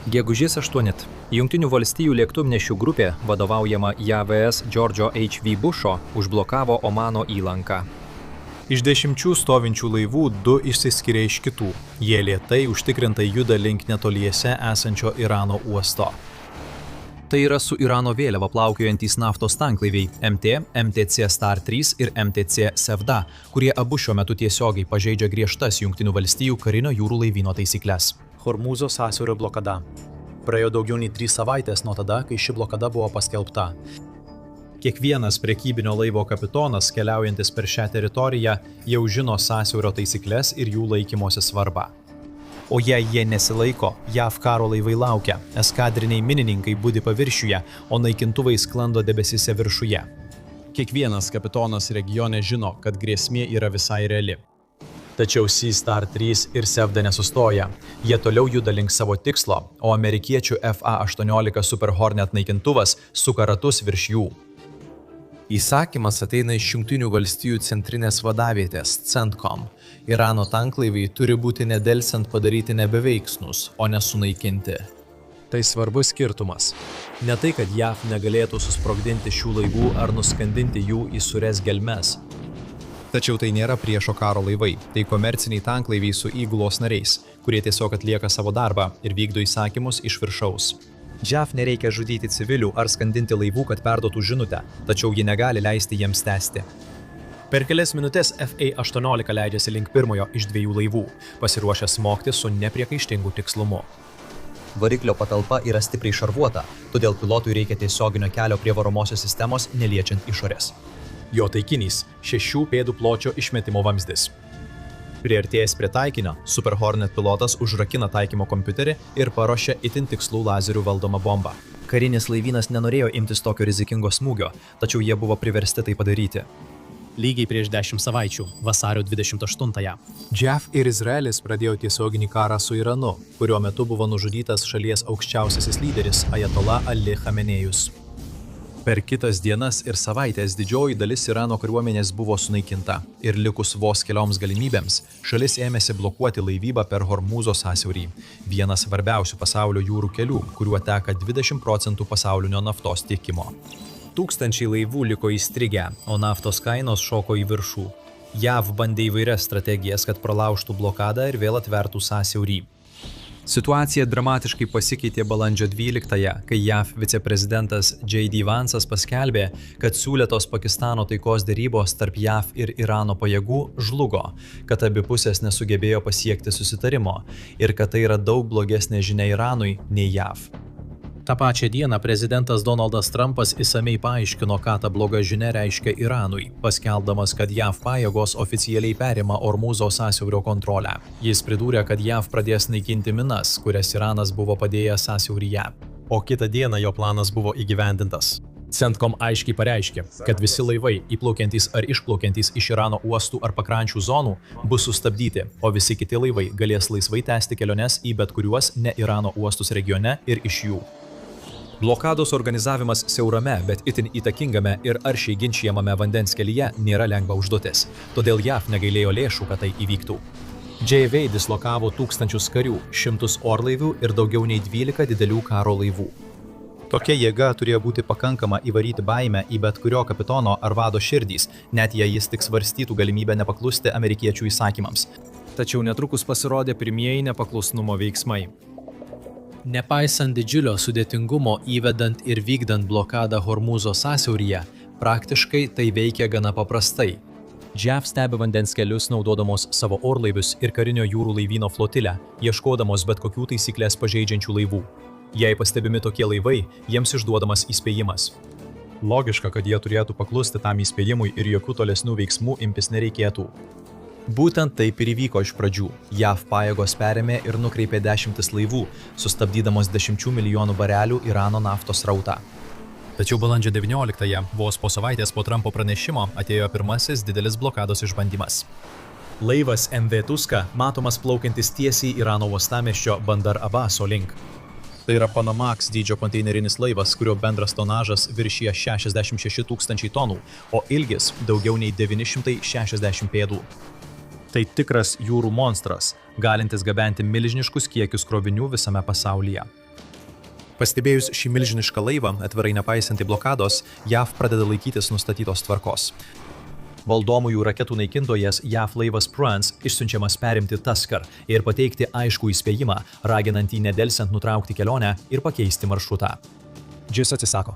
Gegužės 8. Jungtinių valstijų lėktuvnešių grupė, vadovaujama JAVS George H.W. Busho, užblokavo Omano įlanką. Iš 10 stovinčių laivų 2 išsiskiria iš kitų. Jie lėtai užtikrintai juda link netoliese esančio Irano uosto. Tai yra su Irano vėliava plaukiojantys naftos tanklaiviai MT, MTC Star 3 ir MTC Sevda, kurie abu šiuo metu tiesiogiai pažeidžia griežtas Jungtinių valstijų karinio jūrų laivyno taisykles. Hormūzo sąsiaurio blokada. Praėjo daugiau nei 3 savaitės nuo tada, kai ši blokada buvo paskelbta. Kiekvienas prekybinio laivo kapitonas, keliaujantis per šią teritoriją, jau žino sąsiaurio taisykles ir jų laikymosi svarbą. O jei jie nesilaiko, JAV karo laivai laukia, eskadriniai minininkai budi paviršiuje, o naikintuvai sklando debesyse viršuje. Kiekvienas kapitonas regione žino, kad grėsmė yra visai reali. Tačiau Sea Star 3 ir Sevda nesustoja. Jie toliau juda link savo tikslo, o amerikiečių FA-18 Super Hornet naikintuvas suka ratus virš jų. Įsakymas ateina iš Jungtinių valstijų centrinės vadavietės CENTCOM. Irano tanklaiviai turi būti nedelsiant padaryti nebeveiksnus, o nesunaikinti. Tai svarbus skirtumas. Ne tai, kad JAV negalėtų susprogdinti šių laivų ar nuskandinti jų į sūrias gelmes. Tačiau tai nėra priešo karo laivai, tai komerciniai tanklaiviai su įgulos nariais, kurie tiesiog atlieka savo darbą ir vykdo įsakymus iš viršaus. JAV nereikia žudyti civilių ar skandinti laivų, kad perduotų žinutę, tačiau ji negali leisti jiems tęsti. Per kelias minutės FA-18 leidžiasi link pirmojo iš 2 laivų, pasiruošę smogti su nepriekaištingu tikslumu. Variklio patalpa yra stipriai šarvuota, todėl pilotui reikia tiesioginio kelio prie varomosios sistemos, neliečiant išorės. Jo taikinys – 6 pėdų pločio išmetimo vamzdis. Priartėjęs prie taikinio, Super Hornet pilotas užrakina taikymo kompiuterį ir paruošia itin tikslų lazerių valdomą bombą. Karinis laivynas nenorėjo imtis tokio rizikingo smūgio, tačiau jie buvo priversti tai padaryti. Lygiai prieš 10 savaičių, vasario 28-ąją. JAV ir Izraelis pradėjo tiesioginį karą su Iranu, kurio metu buvo nužudytas šalies aukščiausiasis lyderis Ajatola Ali Chamenėjus. Per kitas dienas ir savaitės didžioji dalis Irano kariuomenės buvo sunaikinta ir likus vos kelioms galimybėms, šalis ėmėsi blokuoti laivybą per Hormūzo sąsiaurį, vienas svarbiausių pasaulio jūrų kelių, kuriuo teka 20% pasaulinio naftos tiekimo. Tūkstančiai laivų liko įstrigę, o naftos kainos šoko į viršų. JAV bandė įvairias strategijas, kad pralaužtų blokadą ir vėl atvertų sąsiaurį. Situacija dramatiškai pasikeitė balandžio 12-ąją, kai JAV viceprezidentas J.D. Vance'as paskelbė, kad siūlytos Pakistano taikos derybos tarp JAV ir Irano pajėgų žlugo, kad abi pusės nesugebėjo pasiekti susitarimo ir kad tai yra daug blogesnė žinia Iranui nei JAV. Ta pačią dieną prezidentas Donaldas Trumpas išsamiai paaiškino, ką ta bloga žinia reiškia Iranui, paskelbdamas, kad JAV pajėgos oficialiai perima Hormūzo sąsiaurio kontrolę. Jis pridūrė, kad JAV pradės naikinti minas, kurias Iranas buvo padėjęs sąsiauryje, o kitą dieną jo planas buvo įgyvendintas. CENTCOM aiškiai pareiškė, kad visi laivai, įplaukiantys ar išplaukiantys iš Irano uostų ar pakrančių zonų, bus sustabdyti, o visi kiti laivai galės laisvai tęsti keliones į bet kuriuos ne Irano uostus regione ir iš jų. Blokados organizavimas siaurame, bet itin įtakingame ir aršiai ginčijamame vandens kelyje nėra lengva užduotis, todėl JAV negailėjo lėšų, kad tai įvyktų. JAV dislokavo tūkstančius karių, 100 orlaivių ir daugiau nei 12 didelių karo laivų. Tokia jėga turėjo būti pakankama įvaryti baimę į bet kurio kapitono ar vado širdys, net jei jis tik svarstytų galimybę nepaklusti amerikiečių įsakymams. Tačiau netrukus pasirodė pirmieji nepaklusnumo veiksmai. Nepaisant didžiulio sudėtingumo įvedant ir vykdant blokadą Hormūzo sąsiauryje, praktiškai tai veikia gana paprastai. JAV stebi vandens kelius naudodamos savo orlaivius ir karinio jūrų laivyno flotilę, ieškodamos bet kokių taisyklės pažeidžiančių laivų. Jei pastebimi tokie laivai, jiems išduodamas įspėjimas. Logiška, kad jie turėtų paklusti tam įspėjimui ir jokių tolesnių veiksmų imtis nereikėtų. Būtent taip ir įvyko iš pradžių. JAV pajėgos perėmė ir nukreipė 10 laivų, sustabdydamos 10 milijonų barelių Irano naftos srautą. Tačiau balandžio 19-ąją, vos po savaitės po Trumpo pranešimo, atėjo pirmasis didelis blokados išbandymas. Laivas MV Tuska matomas plaukiantis tiesiai Irano uostamiesčio Bandar Abbaso link. Tai yra Panamax dydžio konteinerinis laivas, kurio bendras tonažas viršija 66 000 tonų, o ilgis daugiau nei 960 pėdų. Tai tikras jūrų monstras, galintis gabenti milžiniškus kiekius krovinių visame pasaulyje. Pastebėjus šį milžinišką laivą, atvirai nepaisantį blokados, JAV pradeda laikytis nustatytos tvarkos. Valdomųjų raketų naikintojas JAV laivas Spruance išsiunčiamas perimti Tusker ir pateikti aiškų įspėjimą, raginantį nedelsiant nutraukti kelionę ir pakeisti maršrutą. Jis atsisako.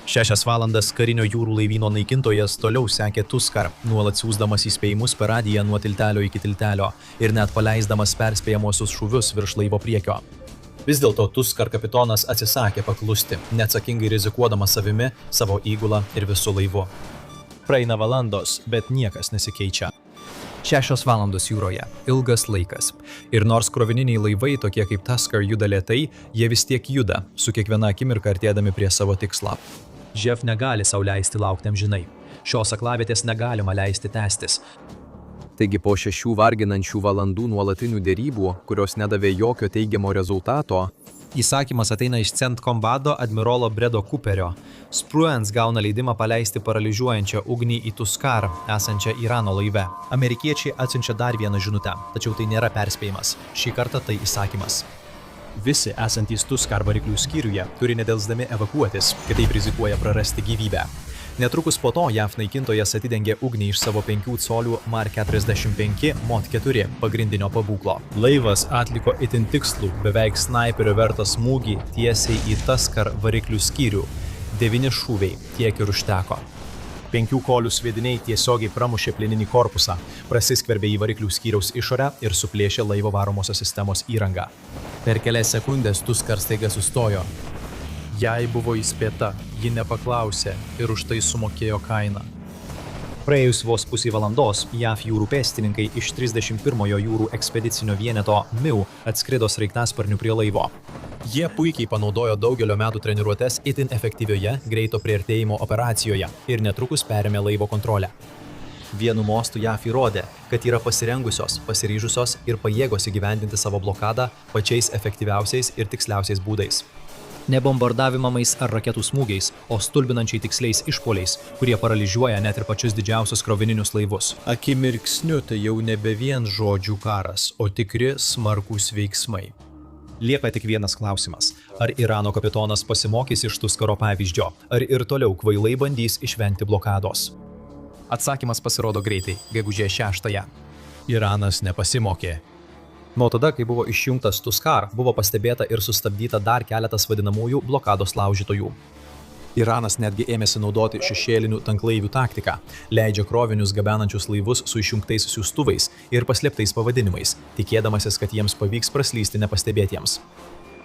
6 valandas karinio jūrų laivyno naikintojas toliau sekė Tusker, nuolat siųsdamas įspėjimus per radiją nuo tiltelio iki tiltelio ir net paleisdamas perspėjamosius šūvius virš laivo priekio. Vis dėlto Tusker kapitonas atsisakė paklusti, neatsakingai rizikuodamas savimi, savo įgulą ir visų laivu. Praeina valandos, bet niekas nesikeičia. 6 valandos jūroje – ilgas laikas. Ir nors krovininiai laivai, tokie kaip Tusker, juda lėtai, jie vis tiek juda, su kiekviena akimirka artėdami prie savo tikslą. JAV negali sau leisti laukti amžinai. Šios aklavietės negalima leisti tęstis. Taigi po 6 varginančių valandų nuolatinių derybų, kurios nedavė jokio teigiamo rezultato, Įsakymas ateina iš CENTCOM vado admirolo Bredo Cooperio. Spruance gauna leidimą paleisti paralyžiuojančią ugnį į Tuskar, esančią Irano laive. Amerikiečiai atsiunčia dar vieną žinutę, tačiau tai nėra perspėjimas. Šį kartą tai įsakymas. Visi esantys Tuskar variklių skyriuje turi nedelsdami evakuotis, kitaip rizikuoja prarasti gyvybę. Netrukus po to JAV naikintojas atidengė ugnį iš savo 5 colių Mark 45 Mod 4 pagrindinio pabūklo. Laivas atliko itin tikslų, beveik snaiperio vertą smūgį tiesiai į Tuskar variklių skyrių. 9 šūviai, tiek ir užteko. 5 kolių sviediniai tiesiogiai pramušė plieninį korpusą, prasiskverbė į variklių skyriaus išorę ir suplėšė laivo varomosios sistemos įrangą. Per kelias sekundės Tuskar staiga sustojo. Jai buvo įspėta, ji nepaklausė ir už tai sumokėjo kainą. Praėjus vos pusį valandos, JAV jūrų pėstininkai iš 31-ojo jūrų ekspedicinio vieneto MIU atskrido sraigtasparniu prie laivo. Jie puikiai panaudojo daugelio metų treniruotes itin efektyvioje greito priartėjimo operacijoje ir netrukus perėmė laivo kontrolę. Vienu mostu JAV įrodė, kad yra pasirengusios, pasiryžusios ir pajėgos įgyvendinti savo blokadą pačiais efektyviausiais ir tiksliausiais būdais. Ne bombardavimais ar raketų smūgiais, o stulbinančiai tiksliais išpuoliais, kurie paralyžiuoja net ir pačius didžiausius krovininius laivus. Akimirksniu tai jau nebe vien žodžių karas, o tikri smarkūs veiksmai. Lieka tik vienas klausimas. Ar Irano kapitonas pasimokys iš Tuskaro pavyzdžio, ar ir toliau kvailai bandys išvengti blokados? Atsakymas pasirodo greitai, gegužės 6-ąją. Iranas nepasimokė. Nuo tada, kai buvo išjungtas Tuskar, buvo pastebėta ir sustabdyta dar keletas vadinamųjų blokados laužytojų. Iranas netgi ėmėsi naudoti šešėlinių tanklaivių taktiką, leidžia krovinius gabenančius laivus su išjungtais siųstuvais ir paslėptais pavadinimais, tikėdamasis, kad jiems pavyks praslysti nepastebėtiems.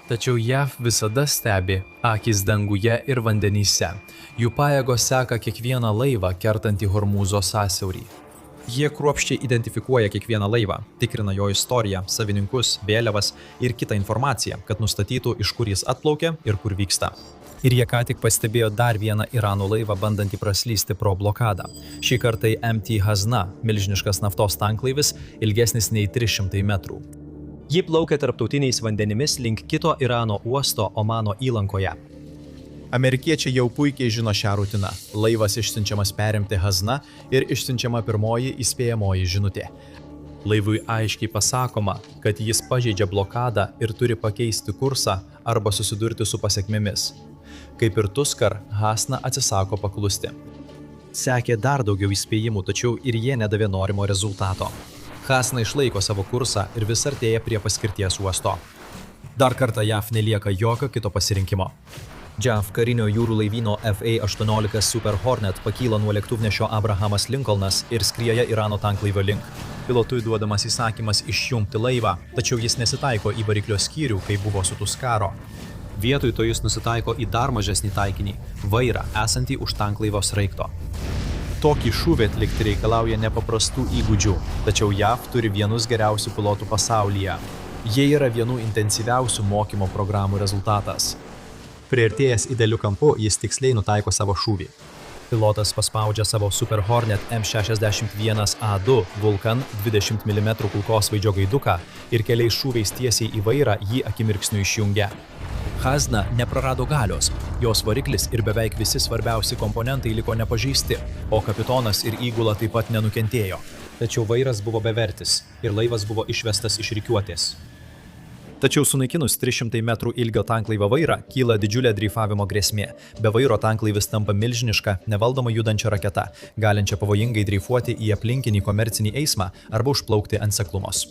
Tačiau JAV visada stebi akis danguje ir vandenyse. Jų pajėgos seka kiekvieną laivą kertantį Hormūzo sąsiaurį. Jie kruopščiai identifikuoja kiekvieną laivą, tikrina jo istoriją, savininkus, vėliavas ir kitą informaciją, kad nustatytų, iš kur jis atplaukė ir kur vyksta. Ir jie ką tik pastebėjo dar vieną Irano laivą, bandantį praslysti pro blokadą. Šį kartą MT Hazna, milžiniškas naftos tanklaivis, ilgesnis nei 300 metrų. Ji plaukia tarptautiniais vandenimis link kito Irano uosto Omano įlankoje. Amerikiečiai jau puikiai žino šią rutiną. Laivas išsiunčiamas perimti Hazna ir išsiunčiama pirmoji įspėjamoji žinutė. Laivui aiškiai pasakoma, kad jis pažeidžia blokadą ir turi pakeisti kursą arba susidurti su pasekmėmis. Kaip ir Tuskar, Hazna atsisako paklusti. Sekė dar daugiau įspėjimų, tačiau ir jie nedavė norimo rezultato. Hazna išlaiko savo kursą ir vis artėja prie paskirties uosto. Dar kartą JAV nelieka jokio kito pasirinkimo. JAV karinio jūrų laivyno FA-18 Super Hornet pakyla nuo lėktuvnešio Abrahamas Lincolnas ir skrieja Irano tanklaivio link. Pilotui duodamas įsakymas išjungti laivą, tačiau jis nesitaiko į variklio skyrių, kaip buvo su Tuskaro. Vietoj to jis nusitaiko į dar mažesnį taikinį – vairą, esantį už tanklaivio sraigto. Tokį šūvį atlikti reikalauja nepaprastų įgūdžių, tačiau JAV turi vienus geriausių pilotų pasaulyje. Jie yra vienų intensyviausių mokymo programų rezultatas. Priartėjęs idealiu kampu, jis tiksliai nutaiko savo šūvį. Pilotas paspaudžia savo Super Hornet M61A2 Vulcan 20 mm kulkosvaidžio gaiduką ir keliais šūviais tiesiai į vairą jį akimirksniu išjungia. Hazna neprarado galios, jos variklis ir beveik visi svarbiausi komponentai liko nepažeisti, o kapitonas ir įgula taip pat nenukentėjo. Tačiau vairas buvo bevertis ir laivas buvo išvestas iš rikiuotės. Tačiau sunaikinus 300 metrų ilgio tanklaivio vairą kyla didžiulė dreifavimo grėsmė. Be vairo tanklaivis tampa milžiniška, nevaldoma judančia raketa, galinčia pavojingai dreifuoti į aplinkinį komercinį eismą arba užplaukti ant seklumos.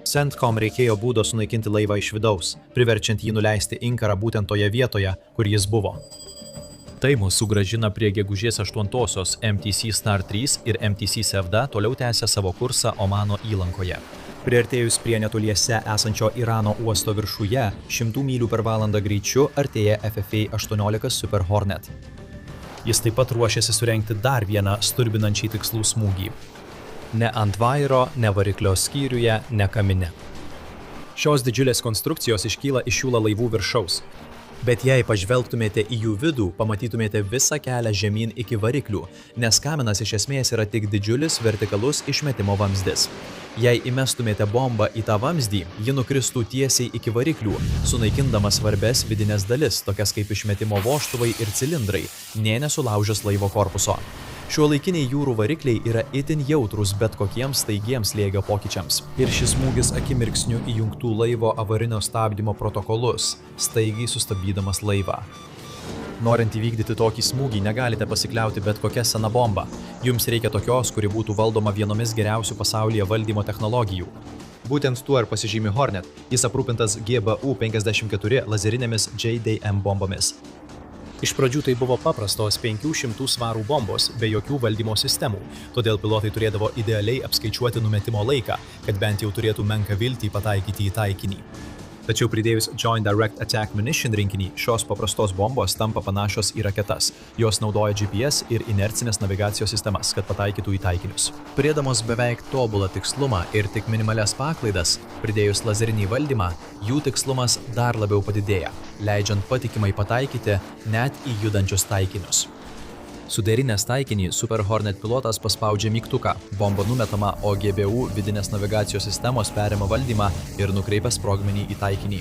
CENTCOM reikėjo būdo sunaikinti laivą iš vidaus, priverčiant jį nuleisti inkarą būtent toje vietoje, kur jis buvo. Tai mus sugrąžina prie gegužės 8-osios MTC Star 3 ir MTC Sevda toliau tęsia savo kursą Omano įlankoje. Priartėjus prie netoliese esančio Irano uosto viršuje, 100 mylių per valandą greičiu artėja FFA-18 Super Hornet. Jis taip pat ruošiasi surengti dar vieną sturbinančiai tikslų smūgį. Ne ant vairo, ne variklio skyriuje, ne kamine. Šios didžiulės konstrukcijos iškyla iš šių laivų viršaus. Bet jei pažvelgtumėte į jų vidų, pamatytumėte visą kelią žemyn iki variklių, nes kaminas iš esmės yra tik didžiulis vertikalus išmetimo vamzdis. Jei įmestumėte bombą į tą vamzdį, ji nukristų tiesiai iki variklių, sunaikindama svarbes vidinės dalis, tokias kaip išmetimo vožtuvai ir cilindrai, nė nesulaužęs laivo korpuso. Šiuolaikiniai jūrų varikliai yra itin jautrūs bet kokiems staigiems slėgio pokyčiams. Ir šis smūgis akimirksniu įjungtų laivo avarinio stabdymo protokolus, staigiai sustabdydamas laivą. Norint įvykdyti tokį smūgį, negalite pasikliauti bet kokia sena bomba. Jums reikia tokios, kuri būtų valdoma vienomis geriausių pasaulyje valdymo technologijų. Būtent tuo ir pasižymi Hornet. Jis aprūpintas GBU-54 lazerinėmis JDM bombomis. Iš pradžių tai buvo paprastos 500 svarų bombos be jokių valdymo sistemų, todėl pilotai turėdavo idealiai apskaičiuoti numetimo laiką, kad bent jau turėtų menką viltį pataikyti į taikinį. Tačiau pridėjus Joint Direct Attack Munition rinkinį, šios paprastos bombos tampa panašios į raketas. Jos naudoja GPS ir inercinės navigacijos sistemas, kad pataikytų į taikinius. Turėdamos beveik tobulą tikslumą ir tik minimalias paklaidas, pridėjus lazerinį valdymą, jų tikslumas dar labiau padidėja, leidžiant patikimai pataikyti net į judančius taikinius. Suderinęs taikinį, Super Hornet pilotas paspaudžia mygtuką, bomba numetama, o GBU vidinės navigacijos sistemos perima valdymą ir nukreipia sprogmenį į taikinį.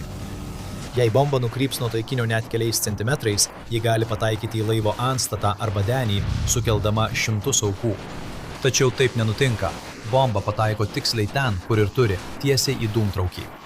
Jei bomba nukryps nuo taikinio net keliais centimetrais, ji gali pataikyti į laivo antstatą arba denį, sukeldama šimtus aukų. Tačiau taip nenutinka. Bomba pataiko tiksliai ten, kur ir turi, tiesiai į dūmtraukį.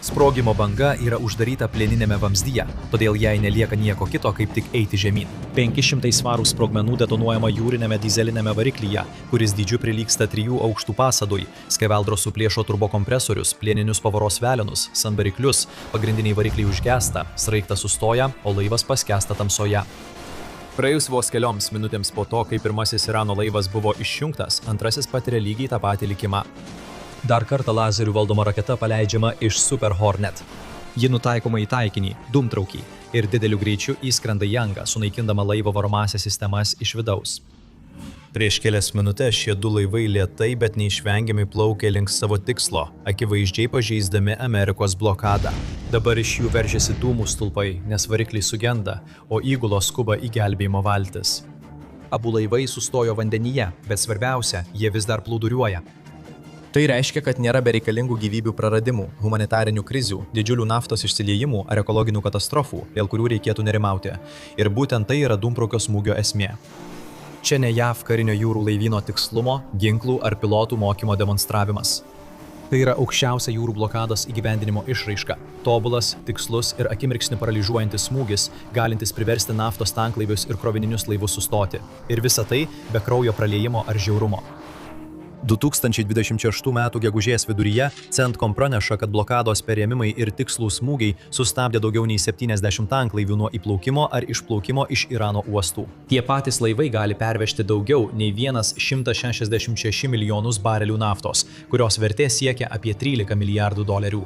Sprogimo banga yra uždaryta plieninėme vamzdyje, todėl jai nelieka nieko kito, kaip tik eiti žemyn. 500 svarų sprogmenų detonuojama jūrinėme dizelinėme variklyje, kuris dydžiu prilygsta 3 aukštų pasadui. Skeveldros suplėšo turbokompresorius, plieninius pavaros velenus, sanvariklius, pagrindiniai varikliai užgęsta, sraigtas sustoja, o laivas paskęsta tamsoje. Praėjus vos kelioms minutėms po to, kai pirmasis Irano laivas buvo išjungtas, antrasis patiria lygiai tą patį likimą. Dar kartą lazerių valdoma raketa paleidžiama iš Super Hornet. Ji nutaikoma į taikinį, dūmtraukį ir dideliu greičiu įskrenda į angą, sunaikindama laivo varomąsias sistemas iš vidaus. Prieš kelias minutės šie du laivai lėtai, bet neišvengiamai plaukė link savo tikslo, akivaizdžiai pažeisdami Amerikos blokadą. Dabar iš jų veržiasi dūmų stulpai, nes varikliai sugenda, o įgulos skuba į gelbėjimo valtis. Abu laivai sustojo vandenyje, bet svarbiausia, jie vis dar plūduriuoja. Tai reiškia, kad nėra bereikalingų gyvybių praradimų, humanitarinių krizių, didžiulių naftos išsiliejimų ar ekologinių katastrofų, dėl kurių reikėtų nerimauti. Ir būtent tai yra dūmtraukio smūgio esmė. Čia ne JAV karinio jūrų laivyno tikslumo, ginklų ar pilotų mokymo demonstravimas. Tai yra aukščiausia jūrų blokados įgyvendinimo išraiška. Tobulas, tikslus ir akimirksnį paralyžiuojantis smūgis, galintis priversti naftos tanklaivius ir krovininius laivus sustoti. Ir visa tai be kraujo praliejimo ar žiaurumo. 2026 m. gegužės viduryje CENTCOM praneša, kad blokados perėmimai ir tikslų smūgiai sustabdė daugiau nei 70 tanklaivių nuo įplaukimo ar išplaukimo iš Irano uostų. Tie patys laivai gali pervežti daugiau nei 166 milijonus barelių naftos, kurios vertė siekia apie $13 milijardų.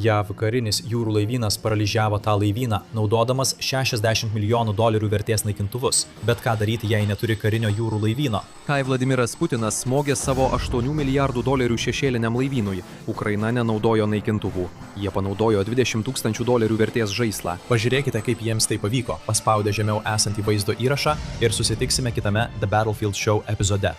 JAV karinis jūrų laivynas paralyžiavo tą laivyną, naudodamas $60 milijonų vertės naikintuvus. Bet ką daryti, jei neturi karinio jūrų laivyno? Kai Vladimiras Putinas smogė savo $8 milijardų šešėliniam laivynui, Ukraina nenaudojo naikintuvų. Jie panaudojo $20 000 vertės žaislą. Pažiūrėkite, kaip jiems tai pavyko, paspaudę žemiau esantį vaizdo įrašą ir susitiksime kitame The Battlefield Show epizode.